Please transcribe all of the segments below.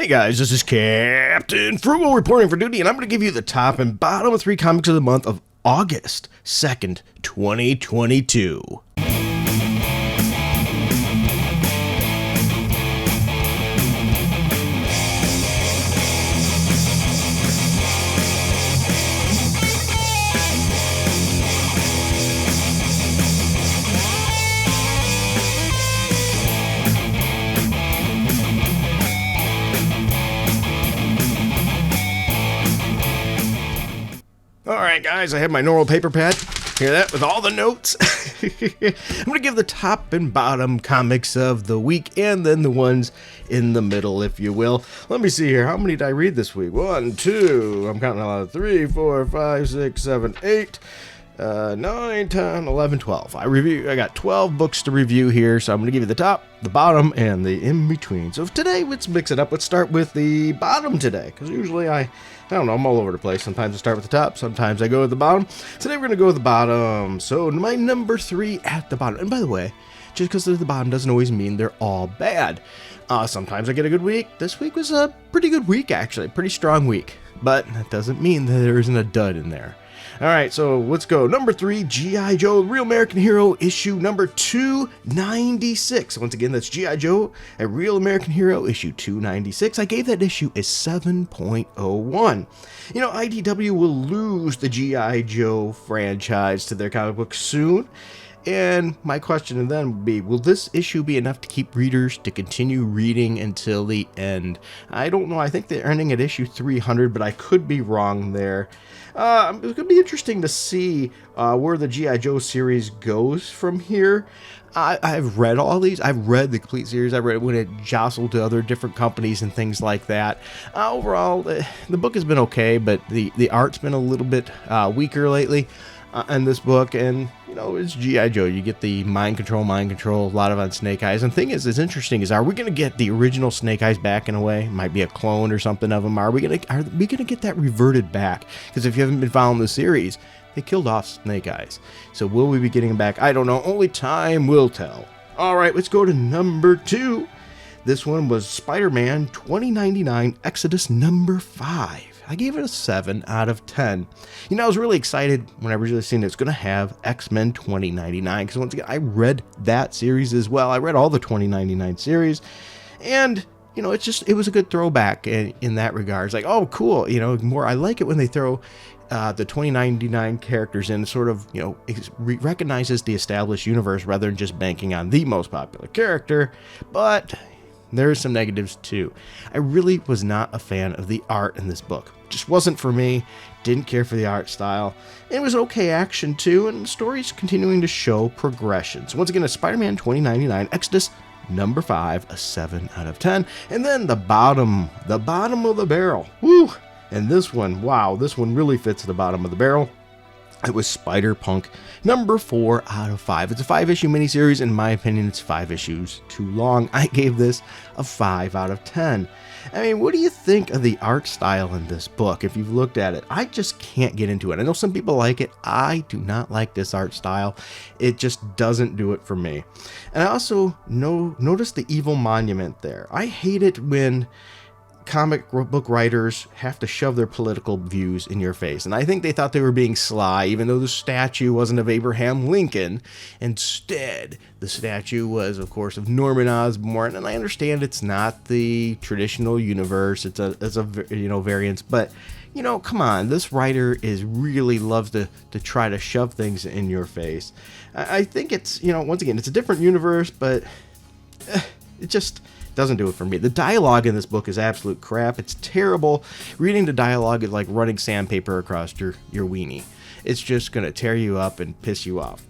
Hey guys, this is Captain Frugal reporting for duty, and I'm going to give you the top and bottom 3 comics of the month of August 2nd, 2022. Alright guys, I have my normal paper pad. Hear that? With all the notes. I'm going to give the top and bottom comics of the week and then the ones in the middle, if you will. Let me see here. How many did I read this week? 1, 2, I'm counting a lot. 3, 4, 5, 6, 7, 8, 9, 10, 11, 12. I got 12 books to review here, so I'm going to give you the top, the bottom, and the in-between. So today, let's mix it up. Let's start with the bottom today, because usually I don't know, I'm all over the place. Sometimes I start with the top, sometimes I go with the bottom. Today we're going to go with the bottom. So my number 3 at the bottom. And by the way, just because they're at the bottom doesn't always mean they're all bad. Sometimes I get a good week. This week was a pretty good week, actually. Pretty strong week. But that doesn't mean that there isn't a dud in there. All right, so let's go. Number 3, G.I. Joe, Real American Hero, issue number 296. Once again, that's G.I. Joe, a Real American Hero, issue 296. I gave that issue a 7.01. You know, IDW will lose the G.I. Joe franchise to their comic book soon. And my question then would be, will this issue be enough to keep readers to continue reading until the end? I don't know. I think they're ending at issue 300, but I could be wrong there. It's going to be interesting to see where the G.I. Joe series goes from here. I've read all these. I've read the complete series. I read it when it jostled to other different companies and things like that. Overall, the book has been okay, but the art's been a little bit weaker lately in this book. And, you know, it's G.I. Joe. You get the mind control, a lot of on Snake Eyes. And the thing is, it's interesting is, are we going to get the original Snake Eyes back in a way? Might be a clone or something of them. Are we going to get that reverted back? Because if you haven't been following the series, they killed off Snake Eyes. So will we be getting him back? I don't know. Only time will tell. All right, let's go to number 2. This one was Spider-Man 2099 Exodus number 5. I gave it a 7 out of 10. You know, I was really excited when I originally seen it. It's going to have X-Men 2099. Because once again, I read that series as well. I read all the 2099 series. And, you know, it was a good throwback in that regard. It's like, oh, cool. You know, I like it when they throw the 2099 characters in, sort of, you know, recognizes the established universe rather than just banking on the most popular character. But there's some negatives too. I really was not a fan of the art in this book. Just wasn't for me. Didn't care for the art style. It was okay action too, and the story's continuing to show progression. So once again, a Spider-Man 2099 Exodus number 5, a 7 out of 10. And then the bottom of the barrel. Woo! And this one, wow, this one really fits the bottom of the barrel. It was Spider-Punk number 4 out of 5. It's a 5-issue miniseries. In my opinion, it's 5 issues too long. I gave this a 5 out of 10. I mean, what do you think of the art style in this book? If you've looked at it, I just can't get into it. I know some people like it. I do not like this art style. It just doesn't do it for me. And I also notice the evil monument there. I hate it when comic book writers have to shove their political views in your face. And I think they thought they were being sly, even though the statue wasn't of Abraham Lincoln. Instead, the statue was, of course, of Norman Osborn. And I understand it's not the traditional universe. It's a you know, variance. But, you know, come on. This writer really loves to try to shove things in your face. I think it's, you know, once again, it's a different universe, but it just doesn't do it for me. The dialogue in this book is absolute crap. It's terrible. Reading the dialogue is like running sandpaper across your weenie. It's just going to tear you up and piss you off.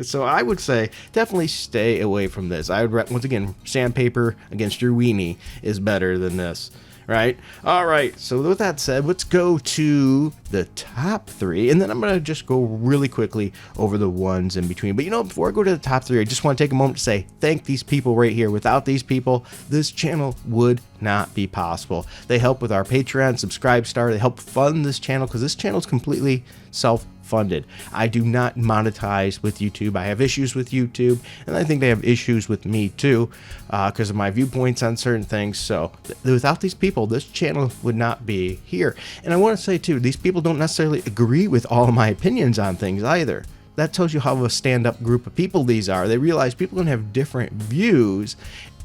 So I would say definitely stay away from this. I would, once again, sandpaper against your weenie is better than this. Right? All right. So with that said, let's go to the top 3. And then I'm going to just go really quickly over the ones in between. But, you know, before I go to the top 3, I just want to take a moment to say thank these people right here. Without these people, this channel would not be possible. They help with our Patreon, Subscribe Star. They help fund this channel because this channel is completely self-funded. self-funded. I do not monetize with YouTube. I have issues with YouTube, and I think they have issues with me too, because of my viewpoints on certain things. So without these people, this channel would not be here. And I want to say too, these people don't necessarily agree with all of my opinions on things either. That tells you how of a stand-up group of people these are. They realize people are going to have different views,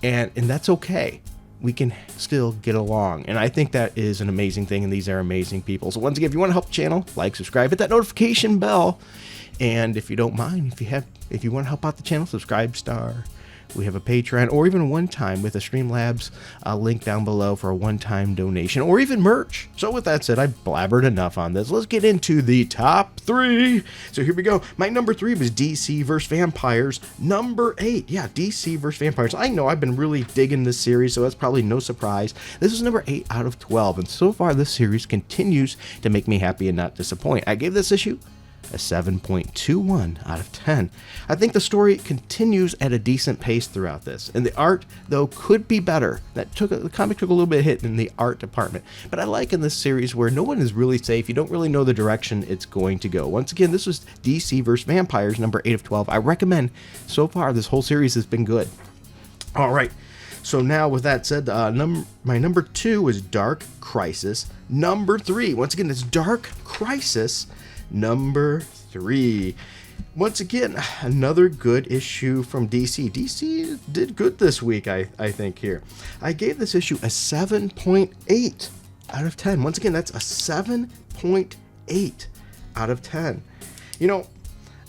and that's okay. We can still get along, and I think that is an amazing thing, and these are amazing people. So once again, if you want to help the channel, like, subscribe, hit that notification bell, and if you don't mind, if you want to help out the channel, subscribe star. We have a Patreon, or even a one-time with a Streamlabs link down below for a one-time donation, or even merch. So with that said, I blabbered enough on this. Let's get into the top 3. So here we go. My number 3 was DC vs. Vampires. Number 8, yeah, DC vs. Vampires. I know I've been really digging this series, so that's probably no surprise. This is number 8 out of 12, and so far this series continues to make me happy and not disappoint. I gave this issue a 7.21 out of 10. I think the story continues at a decent pace throughout this, and the art, though, could be better. The comic took a little bit of hit in the art department, but I like in this series where no one is really safe. You don't really know the direction it's going to go. Once again, this was DC vs. Vampires, number 8 of 12. I recommend. So far, this whole series has been good. All right. So now, with that said, my number 2 was Dark Crisis. Number 3, once again, it's Dark Crisis. Number 3. Once again, another good issue from DC. DC did good this week, I think here. I gave this issue a 7.8 out of 10. Once again, that's a 7.8 out of 10. You know,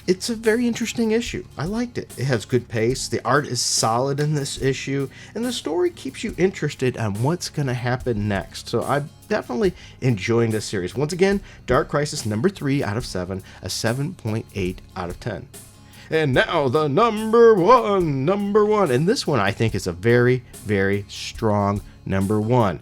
it's a very interesting issue. I liked it. It has good pace. The art is solid in this issue, and the story keeps you interested on what's going to happen next. So I'm definitely enjoying this series. Once again, Dark Crisis number 3 out of 7, a 7.8 out of 10. And now the number one. And this one I think is a very, very strong number 1.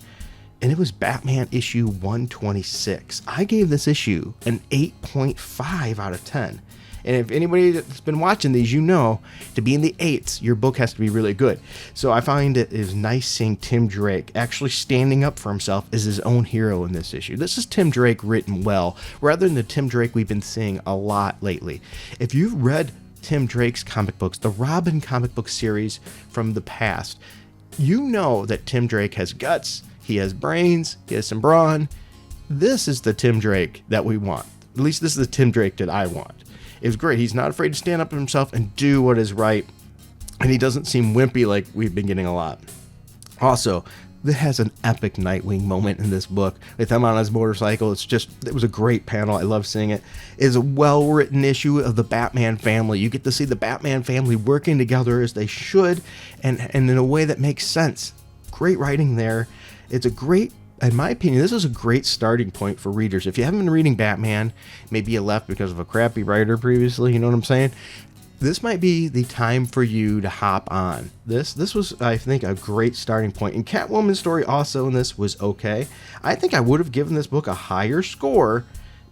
And it was Batman issue 126. I gave this issue an 8.5 out of 10. And if anybody that's been watching these, you know, to be in the 8s, your book has to be really good. So I find it is nice seeing Tim Drake actually standing up for himself as his own hero in this issue. This is Tim Drake written well, rather than the Tim Drake we've been seeing a lot lately. If you've read Tim Drake's comic books, the Robin comic book series from the past, you know that Tim Drake has guts, he has brains, he has some brawn. This is the Tim Drake that we want. At least this is the Tim Drake that I want. It was great. He's not afraid to stand up for himself and do what is right. And he doesn't seem wimpy like we've been getting a lot. Also, this has an epic Nightwing moment in this book with him on his motorcycle. It was a great panel. I love seeing it. It is a well-written issue of the Batman family. You get to see the Batman family working together as they should, and in a way that makes sense. Great writing there. It's a great, in my opinion, this is a great starting point for readers. If you haven't been reading Batman, maybe you left because of a crappy writer previously, you know what I'm saying? This might be the time for you to hop on. This was, I think, a great starting point. And Catwoman's story also in this was okay. I think I would have given this book a higher score,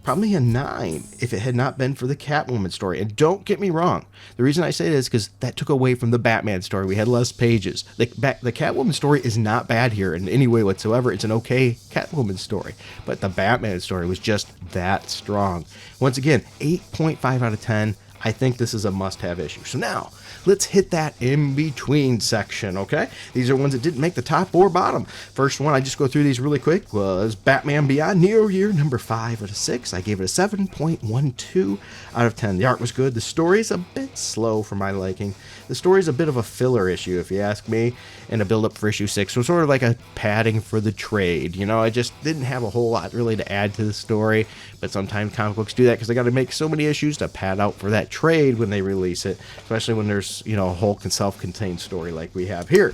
probably a 9, if it had not been for the Catwoman story. And don't get me wrong, the reason I say this is because that took away from the Batman story. We had less pages. The Catwoman story is not bad here in any way whatsoever. It's an okay Catwoman story, but the Batman story was just that strong. Once again, 8.5 out of 10. I think this is a must-have issue. So now, let's hit that in-between section, okay? These are ones that didn't make the top or bottom. First one, I just go through these really quick, was Batman Beyond Neo Year, number 5 out of 6. I gave it a 7.12 out of 10. The art was good. The story's a bit slow for my liking. The story's a bit of a filler issue, if you ask me, and a build-up for issue 6. So sort of like a padding for the trade. You know, I just didn't have a whole lot really to add to the story, but sometimes comic books do that because they got to make so many issues to pad out for that trade when they release it, especially when there's, you know, a whole self-contained story like we have here.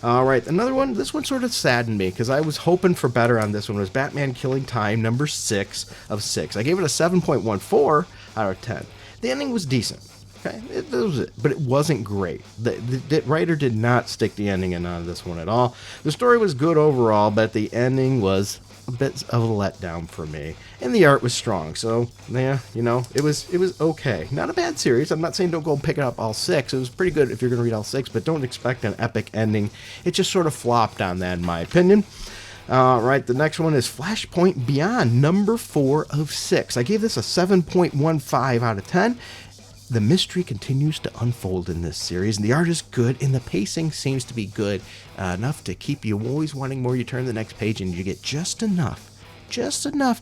All right, another one, this one sort of saddened me because I was hoping for better on this one, was Batman Killing Time, number 6 of 6. I gave it a 7.14 out of 10. The ending was decent. Okay, it was it, but it wasn't great. The writer did not stick the ending in on this one at all. The story was good overall, but the ending was a bit of a letdown for me. And the art was strong, so yeah, you know, it was okay. Not a bad series. I'm not saying don't go and pick it up all 6. It was pretty good if you're going to read all 6, but don't expect an epic ending. It just sort of flopped on that, in my opinion. All right, the next one is Flashpoint Beyond, number 4 of 6. I gave this a 7.15 out of 10. The mystery continues to unfold in this series, and the art is good, and the pacing seems to be good, enough to keep you always wanting more. You turn to the next page, and you get just enough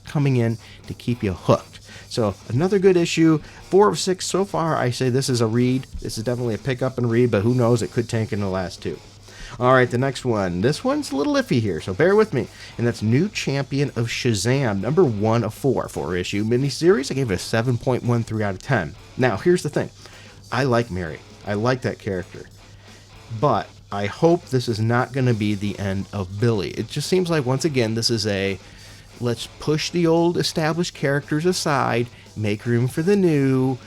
coming in to keep you hooked. So another good issue, 4 of 6 so far. I say this is a read. This is definitely a pick up and read, but who knows, it could tank in the last 2. All right, the next one. This one's a little iffy here, so bear with me. And that's New Champion of Shazam, number 1 of 4. 4-issue miniseries. I gave it a 7.13 out of 10. Now, here's the thing. I like Mary. I like that character. But I hope this is not going to be the end of Billy. It just seems like, once again, this is a let's push the old established characters aside, make room for the new,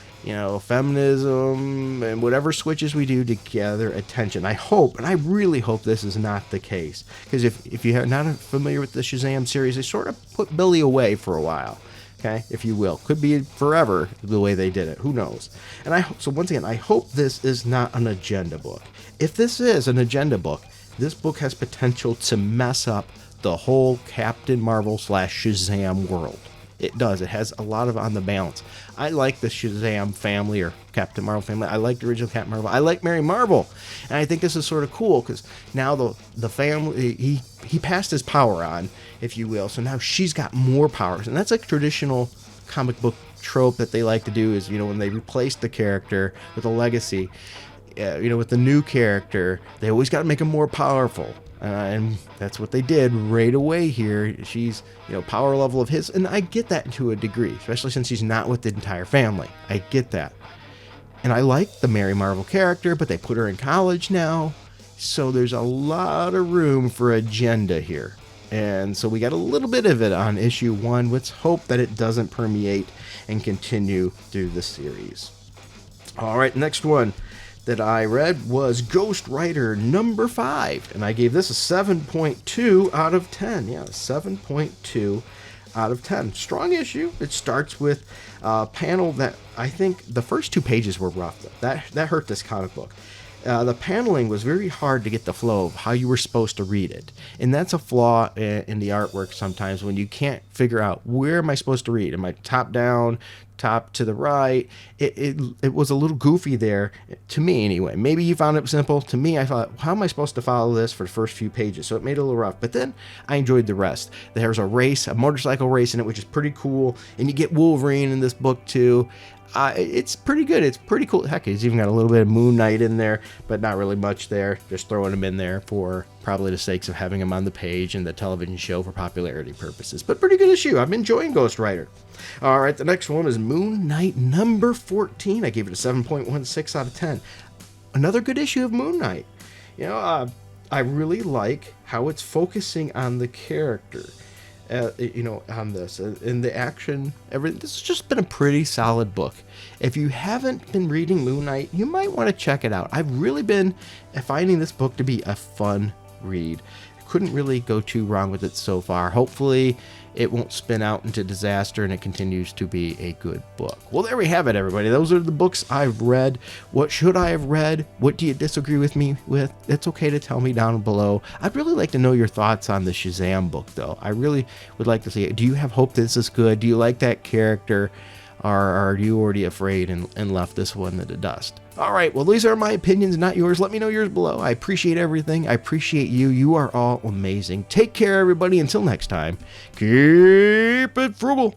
feminism and whatever switches we do to gather attention. I hope, and I really hope this is not the case. Because if you're not familiar with the Shazam series, they sort of put Billy away for a while. Okay, if you will. Could be forever the way they did it. Who knows? And so once again, I hope this is not an agenda book. If this is an agenda book, this book has potential to mess up the whole Captain Marvel / Shazam world. It does. It has a lot of on the balance. I like the Shazam family or Captain Marvel family. I like the original Captain Marvel. I like Mary Marvel. And I think this is sort of cool because now the family, he passed his power on, if you will. So now she's got more powers. And that's like traditional comic book trope that they like to do is, when they replace the character with a legacy, with the new character, they always got to make him more powerful. And that's what they did right away here. She's, power level of his. And I get that to a degree, especially since she's not with the entire family. I get that. And I like the Mary Marvel character, but they put her in college now. So there's a lot of room for agenda here. And so we got a little bit of it on issue 1. Let's hope that it doesn't permeate and continue through the series. All right, next one that I read was Ghost Rider number 5, and I gave this a 7.2 out of 10. Yeah, 7.2 out of 10. Strong issue. It starts with a panel that I think the first 2 pages were rough. That hurt this comic book. The paneling was very hard to get the flow of how you were supposed to read it. And that's a flaw in the artwork sometimes when you can't figure out where am I supposed to read. Am I top down, top to the right? It was a little goofy there, to me anyway. Maybe you found it simple. To me, I thought, how am I supposed to follow this for the first few pages? So it made it a little rough. But then I enjoyed the rest. There's a motorcycle race in it, which is pretty cool. And you get Wolverine in this book too. It's pretty good. It's pretty cool. Heck, he's even got a little bit of Moon Knight in there, but not really much there. Just throwing him in there for probably the sakes of having him on the page and the television show for popularity purposes. But pretty good issue. I'm enjoying Ghost Rider. All right, the next one is Moon Knight number 14. I gave it a 7.16 out of 10. Another good issue of Moon Knight. I really like how it's focusing on the character. On this and the action, everything. This has just been a pretty solid book. If you haven't been reading Moon Knight, you might want to check it out. I've really been finding this book to be a fun read. Couldn't really go too wrong with it so far. Hopefully it won't spin out into disaster and it continues to be a good book. Well, there we have it, everybody. Those are the books I've read. What should I have read? What do you disagree with me with? It's okay to tell me down below. I'd really like to know your thoughts on the Shazam book, though. I really would like to see it. Do you have hope this is good? Do you like that character? Or are you already afraid and left this one in the dust? All right, well, these are my opinions, not yours. Let me know yours below. I appreciate everything. I appreciate you. You are all amazing. Take care, everybody. Until next time, keep it frugal.